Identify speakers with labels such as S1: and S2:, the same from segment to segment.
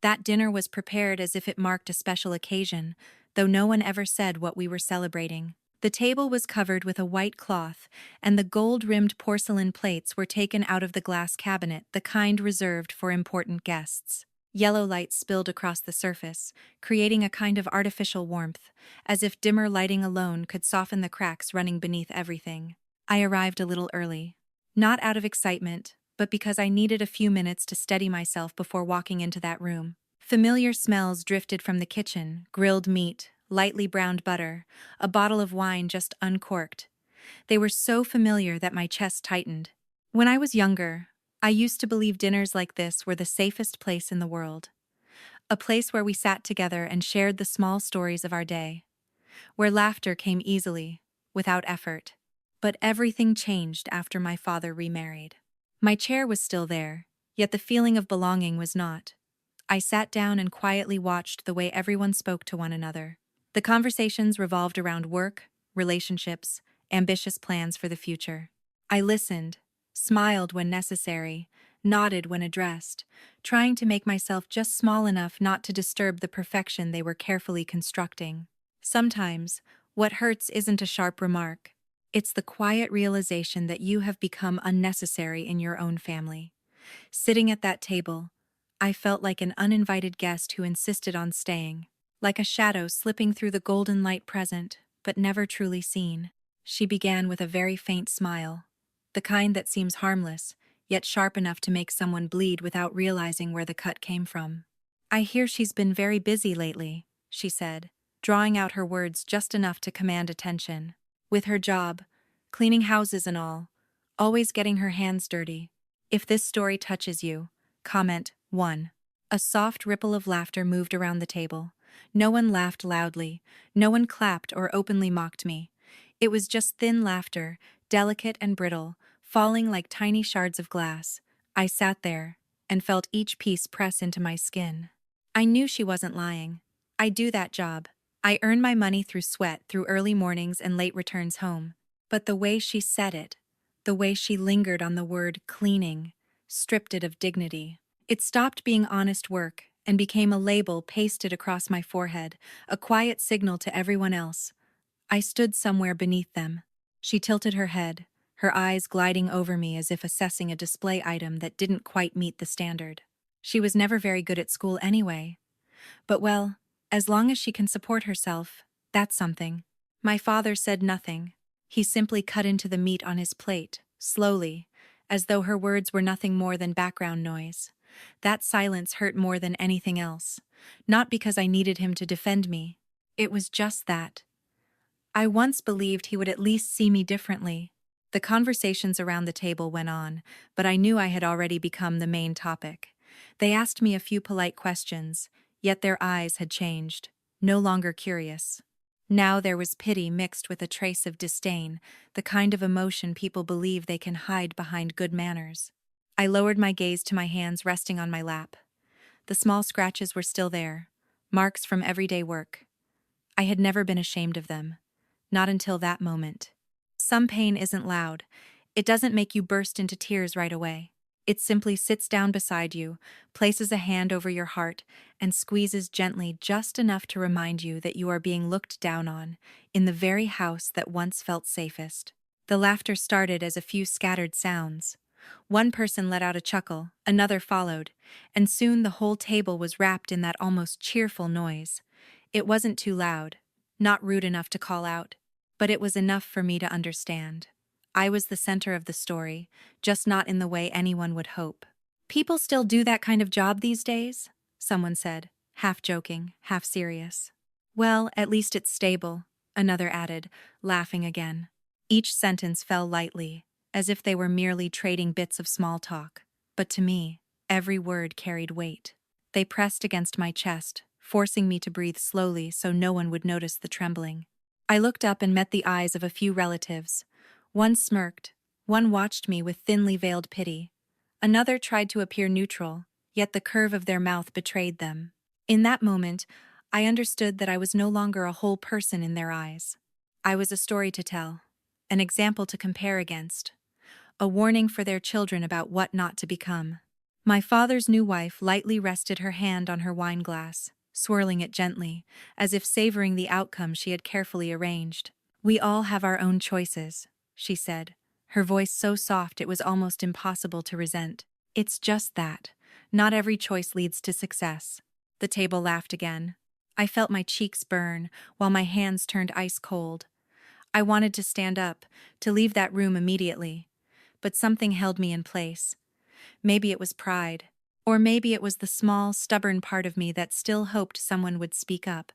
S1: That dinner was prepared as if it marked a special occasion, though no one ever said what we were celebrating. The table was covered with a white cloth, and the gold-rimmed porcelain plates were taken out of the glass cabinet, the kind reserved for important guests. Yellow light spilled across the surface, creating a kind of artificial warmth, as if dimmer lighting alone could soften the cracks running beneath everything. I arrived a little early. Not out of excitement, but because I needed a few minutes to steady myself before walking into that room. Familiar smells drifted from the kitchen: grilled meat, lightly browned butter, a bottle of wine just uncorked. They were so familiar that my chest tightened. When I was younger, I used to believe dinners like this were the safest place in the world. A place where we sat together and shared the small stories of our day, where laughter came easily, without effort. But everything changed after my father remarried. My chair was still there, yet the feeling of belonging was not. I sat down and quietly watched the way everyone spoke to one another. The conversations revolved around work, relationships, ambitious plans for the future. I listened, smiled when necessary, nodded when addressed, trying to make myself just small enough not to disturb the perfection they were carefully constructing. Sometimes, what hurts isn't a sharp remark. It's the quiet realization that you have become unnecessary in your own family. Sitting at that table, I felt like an uninvited guest who insisted on staying, like a shadow slipping through the golden light present, but never truly seen. She began with a very faint smile, the kind that seems harmless, yet sharp enough to make someone bleed without realizing where the cut came from. "I hear she's been very busy lately," she said, drawing out her words just enough to command attention. "With her job, cleaning houses and all, always getting her hands dirty. If this story touches you, comment 1. A soft ripple of laughter moved around the table. No one laughed loudly, no one clapped or openly mocked me. It was just thin laughter, delicate and brittle, falling like tiny shards of glass. I sat there and felt each piece press into my skin. I knew she wasn't lying. I do that job. I earn my money through sweat, through early mornings and late returns home. But the way she said it, the way she lingered on the word cleaning, stripped it of dignity. It stopped being honest work and became a label pasted across my forehead, a quiet signal to everyone else. I stood somewhere beneath them. She tilted her head, her eyes gliding over me as if assessing a display item that didn't quite meet the standard. She was never very good at school anyway. But well, as long as she can support herself, that's something. My father said nothing. He simply cut into the meat on his plate, slowly, as though her words were nothing more than background noise. That silence hurt more than anything else. Not because I needed him to defend me. It was just that. I once believed he would at least see me differently. The conversations around the table went on, but I knew I had already become the main topic. They asked me a few polite questions, yet their eyes had changed, no longer curious. Now there was pity mixed with a trace of disdain, the kind of emotion people believe they can hide behind good manners. I lowered my gaze to my hands resting on my lap. The small scratches were still there, marks from everyday work. I had never been ashamed of them. Not until that moment. Some pain isn't loud. It doesn't make you burst into tears right away. It simply sits down beside you, places a hand over your heart, and squeezes gently just enough to remind you that you are being looked down on, in the very house that once felt safest. The laughter started as a few scattered sounds. One person let out a chuckle, another followed, and soon the whole table was wrapped in that almost cheerful noise. It wasn't too loud, not rude enough to call out, but it was enough for me to understand. I was the center of the story, just not in the way anyone would hope. "People still do that kind of job these days?" someone said, half joking, half serious. "Well, at least it's stable," another added, laughing again. Each sentence fell lightly, as if they were merely trading bits of small talk. But to me, every word carried weight. They pressed against my chest, forcing me to breathe slowly so no one would notice the trembling. I looked up and met the eyes of a few relatives. One smirked, one watched me with thinly veiled pity. Another tried to appear neutral, yet the curve of their mouth betrayed them. In that moment, I understood that I was no longer a whole person in their eyes. I was a story to tell, an example to compare against, a warning for their children about what not to become. My father's new wife lightly rested her hand on her wine glass, swirling it gently, as if savoring the outcome she had carefully arranged. "We all have our own choices," she said, her voice so soft it was almost impossible to resent. "It's just that. Not every choice leads to success." The table laughed again. I felt my cheeks burn, while my hands turned ice cold. I wanted to stand up, to leave that room immediately, but something held me in place. Maybe it was pride. Or maybe it was the small, stubborn part of me that still hoped someone would speak up,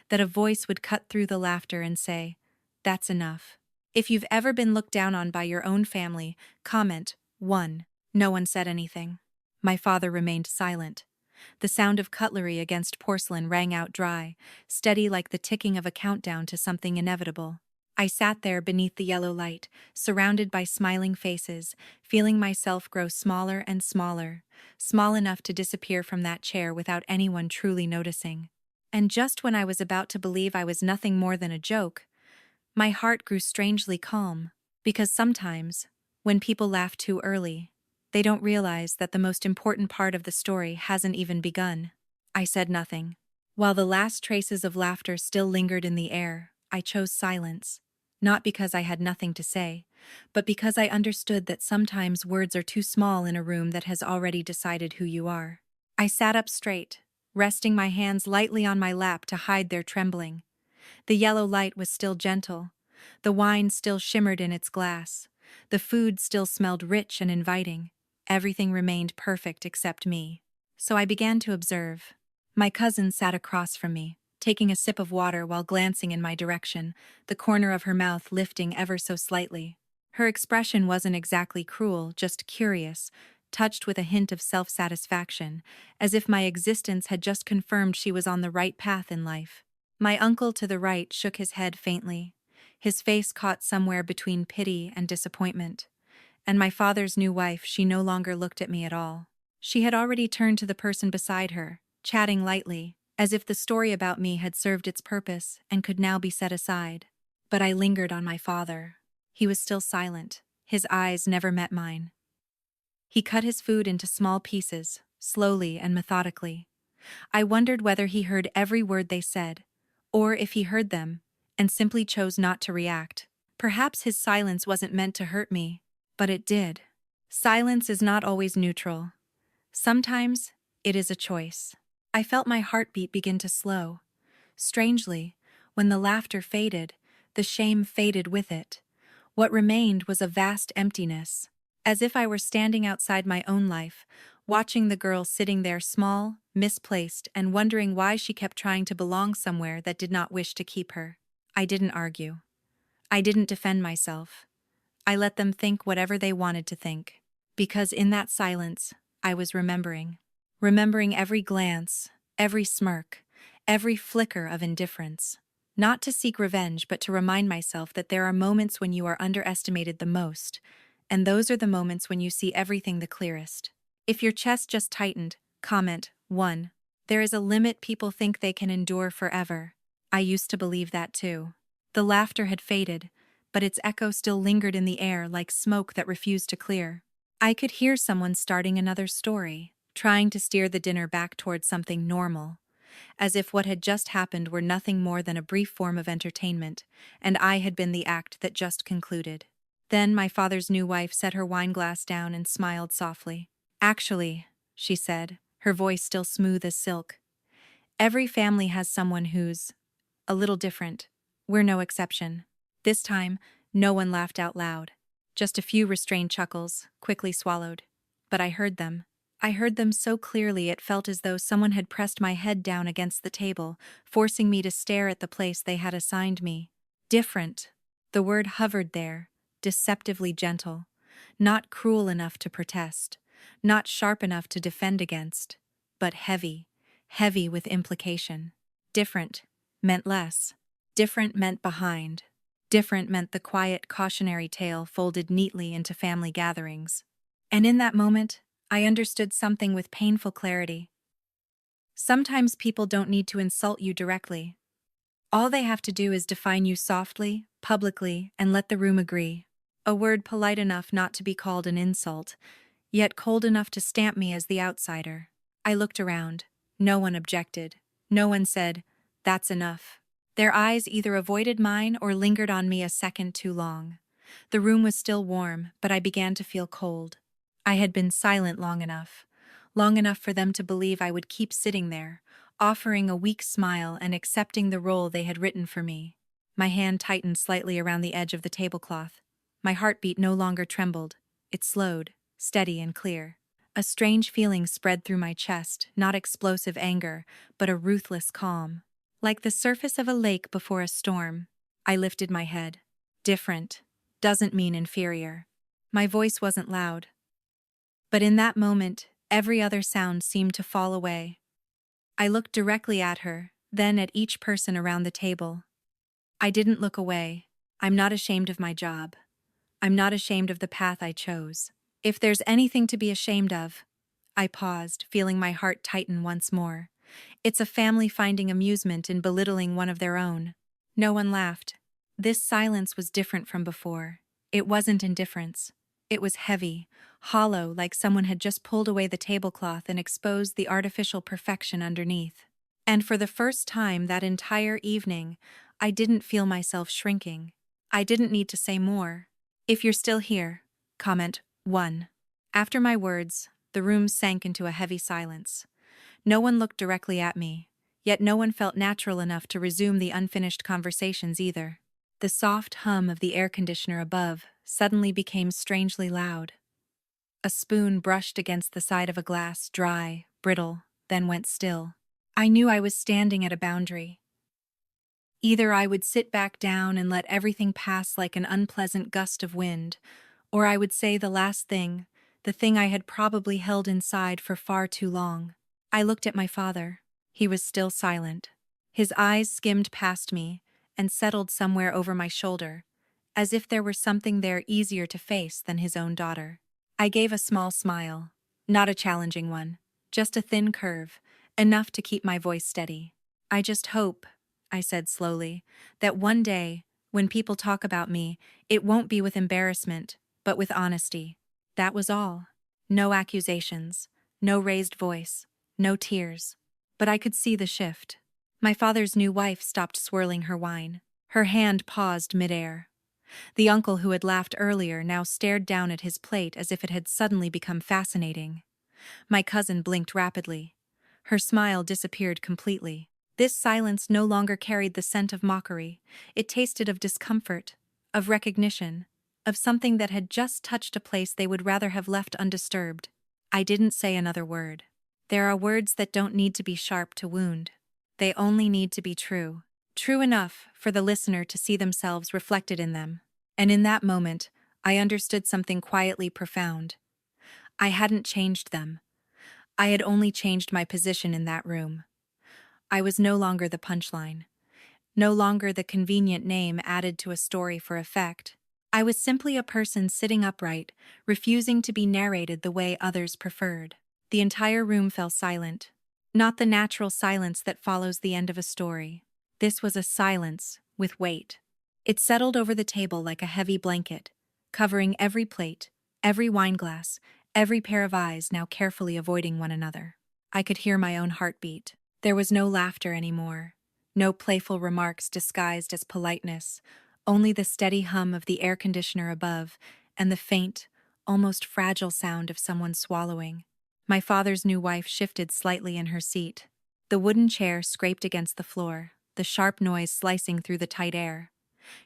S1: that a voice would cut through the laughter and say, "That's enough." If you've ever been looked down on by your own family, comment 1. No one said anything. My father remained silent. The sound of cutlery against porcelain rang out dry, steady like the ticking of a countdown to something inevitable. I sat there beneath the yellow light, surrounded by smiling faces, feeling myself grow smaller and smaller, small enough to disappear from that chair without anyone truly noticing. And just when I was about to believe I was nothing more than a joke, my heart grew strangely calm, because sometimes, when people laugh too early, they don't realize that the most important part of the story hasn't even begun. I said nothing. While the last traces of laughter still lingered in the air, I chose silence. Not because I had nothing to say, but because I understood that sometimes words are too small in a room that has already decided who you are. I sat up straight, resting my hands lightly on my lap to hide their trembling. The yellow light was still gentle. The wine still shimmered in its glass. The food still smelled rich and inviting. Everything remained perfect except me. So I began to observe. My cousin sat across from me, taking a sip of water while glancing in my direction, the corner of her mouth lifting ever so slightly. Her expression wasn't exactly cruel, just curious, touched with a hint of self-satisfaction, as if my existence had just confirmed she was on the right path in life. My uncle to the right shook his head faintly, his face caught somewhere between pity and disappointment. And my father's new wife, she no longer looked at me at all. She had already turned to the person beside her, chatting lightly, as if the story about me had served its purpose and could now be set aside. But I lingered on my father. He was still silent. His eyes never met mine. He cut his food into small pieces, slowly and methodically. I wondered whether he heard every word they said, or if he heard them, and simply chose not to react. Perhaps his silence wasn't meant to hurt me, but it did. Silence is not always neutral. Sometimes, it is a choice. I felt my heartbeat begin to slow. Strangely, when the laughter faded, the shame faded with it. What remained was a vast emptiness, as if I were standing outside my own life, watching the girl sitting there small, misplaced, and wondering why she kept trying to belong somewhere that did not wish to keep her. I didn't argue. I didn't defend myself. I let them think whatever they wanted to think. Because in that silence, I was remembering. Remembering every glance, every smirk, every flicker of indifference. Not to seek revenge, but to remind myself that there are moments when you are underestimated the most, and those are the moments when you see everything the clearest. If your chest just tightened, comment 1. There is a limit people think they can endure forever. I used to believe that too. The laughter had faded, but its echo still lingered in the air like smoke that refused to clear. I could hear someone starting another story, trying to steer the dinner back towards something normal, as if what had just happened were nothing more than a brief form of entertainment, and I had been the act that just concluded. Then my father's new wife set her wineglass down and smiled softly. "Actually," she said, her voice still smooth as silk, "every family has someone who's a little different. We're no exception." This time, no one laughed out loud. Just a few restrained chuckles, quickly swallowed. But I heard them. I heard them so clearly it felt as though someone had pressed my head down against the table, forcing me to stare at the place they had assigned me. Different. The word hovered there, deceptively gentle. Not cruel enough to protest. Not sharp enough to defend against. But heavy. Heavy with implication. Different meant less. Different meant behind. Different meant the quiet, cautionary tale folded neatly into family gatherings. And in that moment, I understood something with painful clarity. Sometimes people don't need to insult you directly. All they have to do is define you softly, publicly, and let the room agree. A word polite enough not to be called an insult, yet cold enough to stamp me as the outsider. I looked around. No one objected. No one said, "That's enough." Their eyes either avoided mine or lingered on me a second too long. The room was still warm, but I began to feel cold. I had been silent long enough for them to believe I would keep sitting there, offering a weak smile and accepting the role they had written for me. My hand tightened slightly around the edge of the tablecloth. My heartbeat no longer trembled. It slowed, steady and clear. A strange feeling spread through my chest, not explosive anger, but a ruthless calm. Like the surface of a lake before a storm. I lifted my head. Different doesn't mean inferior. My voice wasn't loud. But in that moment, every other sound seemed to fall away. I looked directly at her, then at each person around the table. I didn't look away. I'm not ashamed of my job. I'm not ashamed of the path I chose. If there's anything to be ashamed of, I paused, feeling my heart tighten once more. It's a family finding amusement in belittling one of their own. No one laughed. This silence was different from before. It wasn't indifference. It was heavy, hollow, like someone had just pulled away the tablecloth and exposed the artificial perfection underneath. And for the first time that entire evening, I didn't feel myself shrinking. I didn't need to say more. "If you're still here, comment 1. After my words, the room sank into a heavy silence. No one looked directly at me, yet no one felt natural enough to resume the unfinished conversations either. The soft hum of the air conditioner above suddenly became strangely loud. A spoon brushed against the side of a glass, dry, brittle, then went still. I knew I was standing at a boundary. Either I would sit back down and let everything pass like an unpleasant gust of wind, or I would say the last thing, the thing I had probably held inside for far too long. I looked at my father. He was still silent. His eyes skimmed past me and settled somewhere over my shoulder, as if there were something there easier to face than his own daughter. I gave a small smile, not a challenging one, just a thin curve, enough to keep my voice steady. "I just hope," I said slowly, "that one day, when people talk about me, it won't be with embarrassment, but with honesty." That was all. No accusations, no raised voice, no tears. But I could see the shift. My father's new wife stopped swirling her wine. Her hand paused midair. The uncle who had laughed earlier now stared down at his plate as if it had suddenly become fascinating. My cousin blinked rapidly. Her smile disappeared completely. This silence no longer carried the scent of mockery. It tasted of discomfort, of recognition, of something that had just touched a place they would rather have left undisturbed. I didn't say another word. There are words that don't need to be sharp to wound. They only need to be true. True enough for the listener to see themselves reflected in them. And in that moment, I understood something quietly profound. I hadn't changed them. I had only changed my position in that room. I was no longer the punchline. No longer the convenient name added to a story for effect. I was simply a person sitting upright, refusing to be narrated the way others preferred. The entire room fell silent. Not the natural silence that follows the end of a story. This was a silence with weight. It settled over the table like a heavy blanket, covering every plate, every wineglass, every pair of eyes now carefully avoiding one another. I could hear my own heartbeat. There was no laughter anymore. No playful remarks disguised as politeness, only the steady hum of the air conditioner above and the faint, almost fragile sound of someone swallowing. My father's new wife shifted slightly in her seat. The wooden chair scraped against the floor, the sharp noise slicing through the tight air.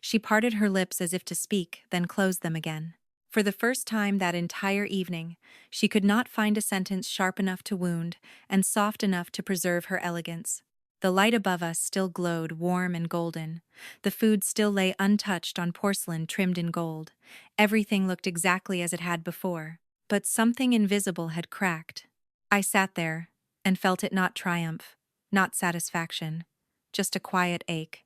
S1: She parted her lips as if to speak, then closed them again. For the first time that entire evening, she could not find a sentence sharp enough to wound and soft enough to preserve her elegance. The light above us still glowed warm and golden. The food still lay untouched on porcelain trimmed in gold. Everything looked exactly as it had before. But something invisible had cracked. I sat there and felt it, not triumph, not satisfaction, just a quiet ache.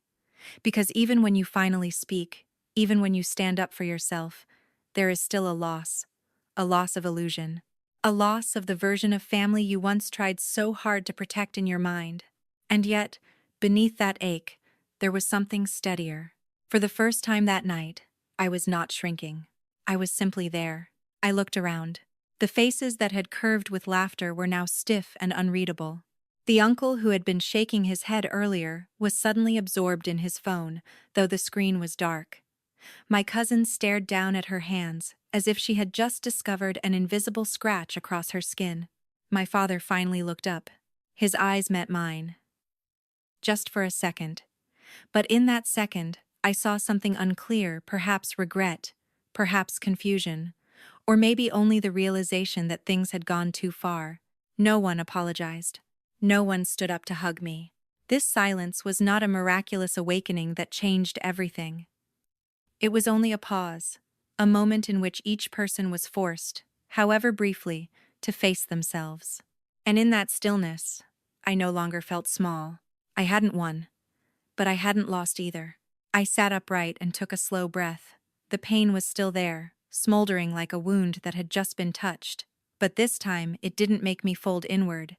S1: Because even when you finally speak, even when you stand up for yourself, there is still a loss of illusion, a loss of the version of family you once tried so hard to protect in your mind. And yet, beneath that ache, there was something steadier. For the first time that night, I was not shrinking. I was simply there. I looked around. The faces that had curved with laughter were now stiff and unreadable. The uncle who had been shaking his head earlier was suddenly absorbed in his phone, though the screen was dark. My cousin stared down at her hands, as if she had just discovered an invisible scratch across her skin. My father finally looked up. His eyes met mine. Just for a second. But in that second, I saw something unclear, perhaps regret, perhaps confusion, or maybe only the realization that things had gone too far. No one apologized. No one stood up to hug me. This silence was not a miraculous awakening that changed everything. It was only a pause, a moment in which each person was forced, however briefly, to face themselves. And in that stillness, I no longer felt small. I hadn't won, but I hadn't lost either. I sat upright and took a slow breath. The pain was still there, smoldering like a wound that had just been touched. But this time, it didn't make me fold inward.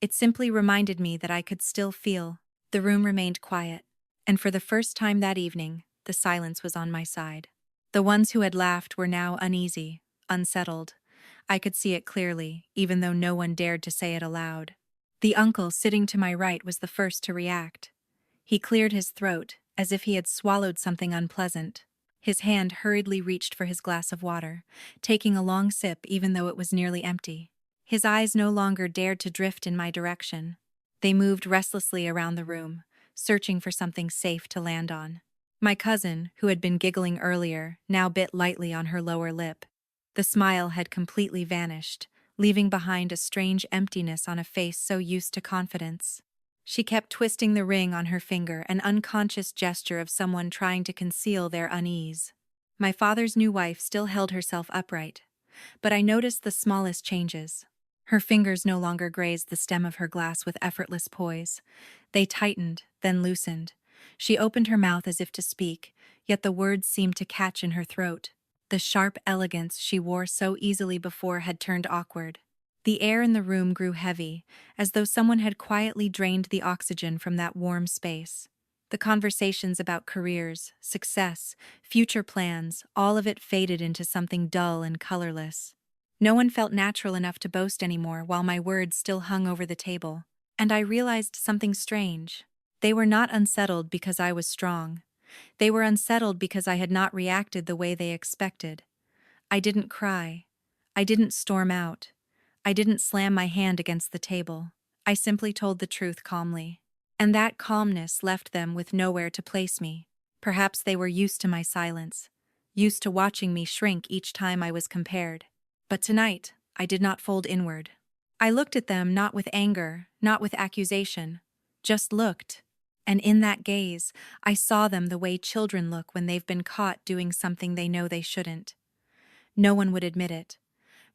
S1: It simply reminded me that I could still feel. The room remained quiet, and for the first time that evening, the silence was on my side. The ones who had laughed were now uneasy, unsettled. I could see it clearly, even though no one dared to say it aloud. The uncle sitting to my right was the first to react. He cleared his throat, as if he had swallowed something unpleasant. His hand hurriedly reached for his glass of water, taking a long sip even though it was nearly empty. His eyes no longer dared to drift in my direction. They moved restlessly around the room, searching for something safe to land on. My cousin, who had been giggling earlier, now bit lightly on her lower lip. The smile had completely vanished, leaving behind a strange emptiness on a face so used to confidence. She kept twisting the ring on her finger, an unconscious gesture of someone trying to conceal their unease. My father's new wife still held herself upright, but I noticed the smallest changes. Her fingers no longer grazed the stem of her glass with effortless poise. They tightened, then loosened. She opened her mouth as if to speak, yet the words seemed to catch in her throat. The sharp elegance she wore so easily before had turned awkward. The air in the room grew heavy, as though someone had quietly drained the oxygen from that warm space. The conversations about careers, success, future plans, all of it faded into something dull and colorless. No one felt natural enough to boast anymore while my words still hung over the table. And I realized something strange. They were not unsettled because I was strong. They were unsettled because I had not reacted the way they expected. I didn't cry. I didn't storm out. I didn't slam my hand against the table. I simply told the truth calmly. And that calmness left them with nowhere to place me. Perhaps they were used to my silence, used to watching me shrink each time I was compared. But tonight, I did not fold inward. I looked at them not with anger, not with accusation, just looked. And in that gaze, I saw them the way children look when they've been caught doing something they know they shouldn't. No one would admit it,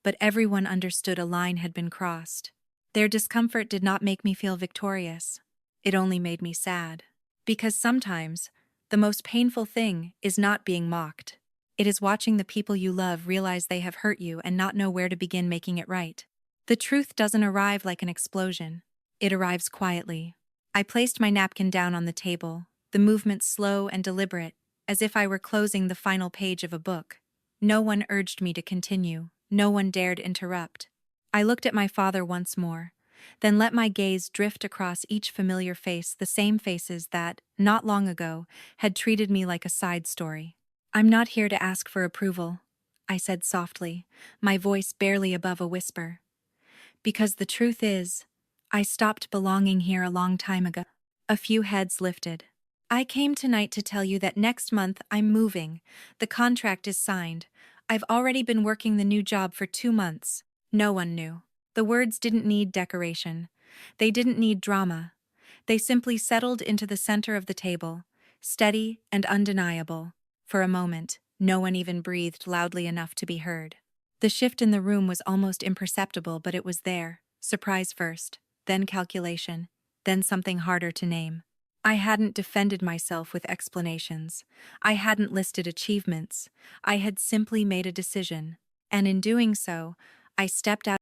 S1: but everyone understood a line had been crossed. Their discomfort did not make me feel victorious. It only made me sad. Because sometimes, the most painful thing is not being mocked. It is watching the people you love realize they have hurt you and not know where to begin making it right. The truth doesn't arrive like an explosion. It arrives quietly. I placed my napkin down on the table, the movement slow and deliberate, as if I were closing the final page of a book. No one urged me to continue. No one dared interrupt. I looked at my father once more, then let my gaze drift across each familiar face, the same faces that, not long ago, had treated me like a side story. "I'm not here to ask for approval," I said softly, my voice barely above a whisper. "Because the truth is, I stopped belonging here a long time ago." A few heads lifted. "I came tonight to tell you that next month I'm moving. The contract is signed. I've already been working the new job for 2 months." No one knew. The words didn't need decoration. They didn't need drama. They simply settled into the center of the table, steady and undeniable. For a moment, no one even breathed loudly enough to be heard. The shift in the room was almost imperceptible, but it was there. Surprise first, then calculation, then something harder to name. I hadn't defended myself with explanations. I hadn't listed achievements. I had simply made a decision. And in doing so, I stepped out